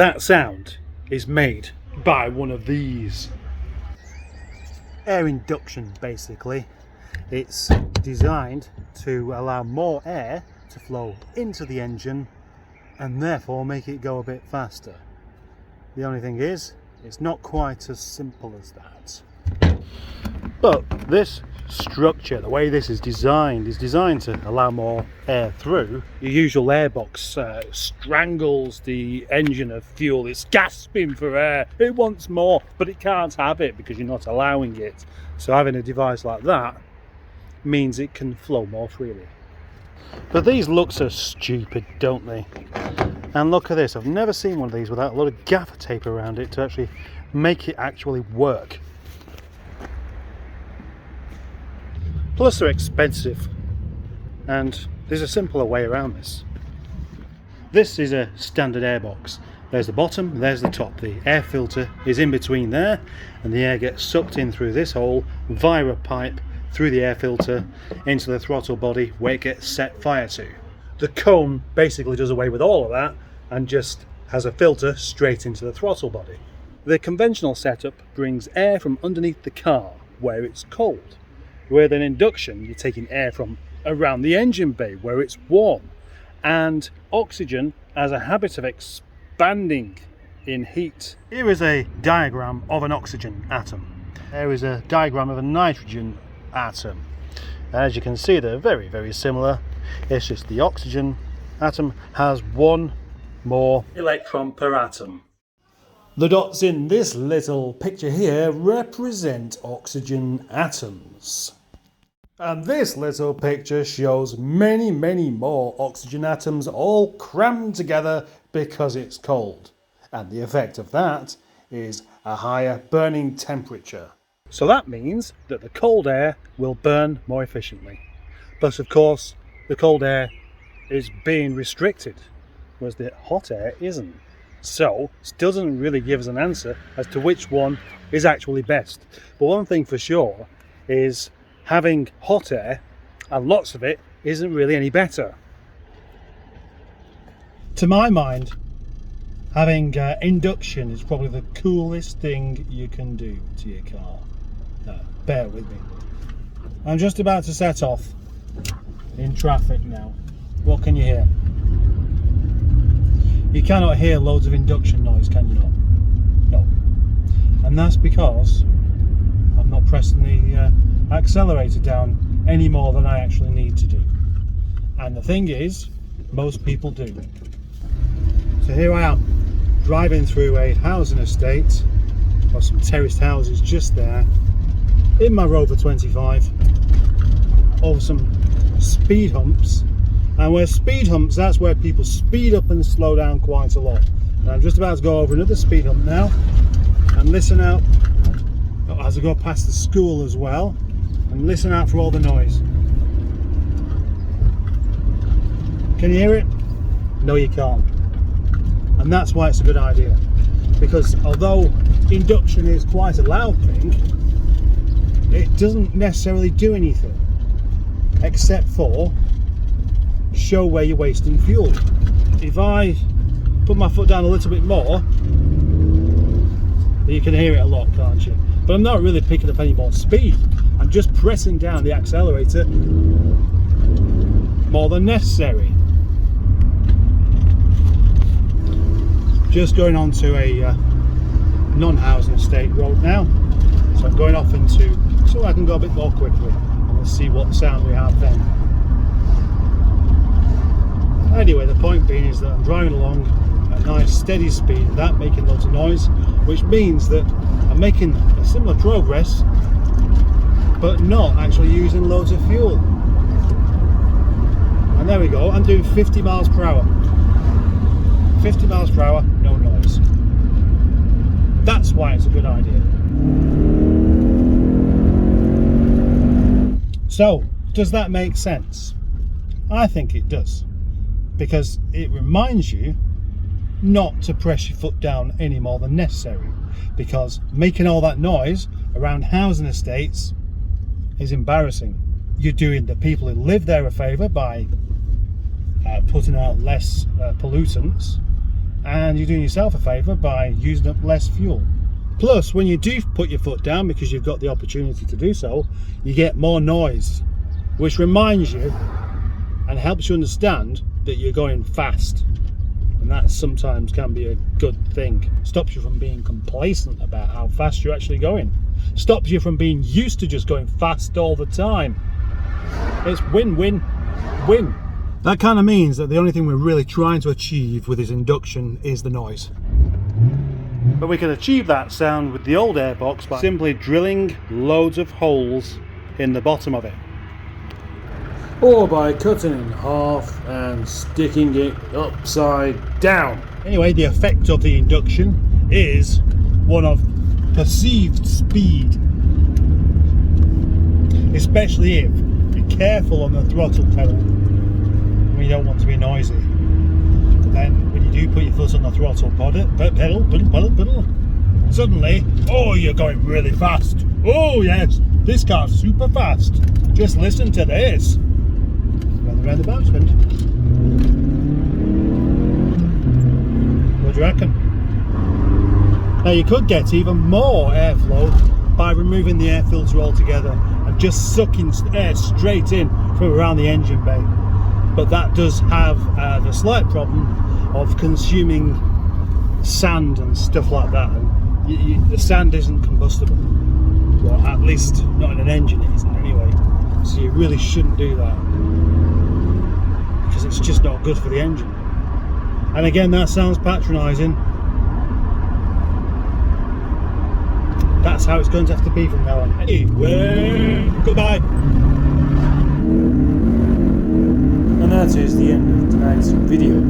that sound is made by one of these. Air induction, basically. It's designed to allow more air to flow into the engine and therefore make it go a bit faster. The only thing is, it's not quite as simple as that. But this structure, the way this is designed to allow more air through. Your usual airbox strangles the engine of fuel. It's gasping for air. It wants more, but it can't have it because you're not allowing it. So having a device like that means it can flow more freely. But these look so stupid, don't they? And look at this. I've never seen one of these without a lot of gaffer tape around it to actually make it actually work. Plus they're expensive, and there's a simpler way around this. This is a standard airbox. There's the bottom, there's the top. The air filter is in between there, and the air gets sucked in through this hole via a pipe through the air filter into the throttle body where it gets set fire to. The cone basically does away with all of that and just has a filter straight into the throttle body. The conventional setup brings air from underneath the car where it's cold. With an induction, you're taking air from around the engine bay where it's warm, and oxygen has a habit of expanding in heat. Here is a diagram of an oxygen atom. There is a diagram of a nitrogen atom. As you can see, they're very, very similar. It's just the oxygen atom has one more electron per atom. The dots in this little picture here represent oxygen atoms. And this little picture shows many, many more oxygen atoms all crammed together because it's cold. And the effect of that is a higher burning temperature. So that means that the cold air will burn more efficiently. But of course, the cold air is being restricted, whereas the hot air isn't. So it doesn't really give us an answer as to which one is actually best. But one thing for sure is having hot air, and lots of it, isn't really any better. To my mind, having induction is probably the coolest thing you can do to your car. Bear with me. I'm just about to set off in traffic now. What can you hear? You cannot hear loads of induction noise, can you not? No. And that's because I'm not pressing the accelerator down any more than I actually need to do. And the thing is, most people do. So here I am, driving through a housing estate, or some terraced houses just there, in my Rover 25, over some speed humps. And where speed humps, that's where people speed up and slow down quite a lot. And I'm just about to go over another speed hump now, and listen out as I go past the school as well, and listen out for all the noise. Can you hear it? No, you can't. And that's why it's a good idea, because although induction is quite a loud thing, it doesn't necessarily do anything except for show where you're wasting fuel. If I put my foot down a little bit more, you can hear it a lot, can't you? But I'm not really picking up any more speed. I'm just pressing down the accelerator more than necessary. Just going on to a non-housing estate road now, so I'm going off into so I can go a bit more quickly, and we'll see what sound we have then. Anyway, the point being is that I'm driving along at a nice steady speed without making lots of noise, which means that I'm making a similar progress but not actually using loads of fuel. And there we go, I'm doing 50 miles per hour. 50 miles per hour, no noise. That's why it's a good idea. So, does that make sense? I think it does, because it reminds you not to press your foot down any more than necessary, because making all that noise around housing estates is embarrassing. You're doing the people who live there a favour by putting out less pollutants, and you're doing yourself a favour by using up less fuel. Plus, when you do put your foot down, because you've got the opportunity to do so, you get more noise, which reminds you and helps you understand that you're going fast, and that sometimes can be a good thing. Stops you from being complacent about how fast you're actually going. Stops you from being used to just going fast all the time. It's win-win-win. That kind of means that the only thing we're really trying to achieve with this induction is the noise. But we can achieve that sound with the old airbox by simply drilling loads of holes in the bottom of it. Or by cutting it in half and sticking it upside down. Anyway, the effect of the induction is one of perceived speed. Especially if you're careful on the throttle pedal when you don't want to be noisy. But then when you do put your foot on the throttle pedal, suddenly, oh, you're going really fast. Oh yes, this car's super fast. Just listen to this. Round the roundabout, friend. What do you reckon? Now you could get even more airflow by removing the air filter altogether and just sucking air straight in from around the engine bay. But that does have the slight problem of consuming sand and stuff like that. And the sand isn't combustible. Well, at least not in an engine it isn't anyway. So you really shouldn't do that, because it's just not good for the engine. And again, that sounds patronising. That's how it's going to have to be from now on. Anyway, goodbye. And that is the end of tonight's video.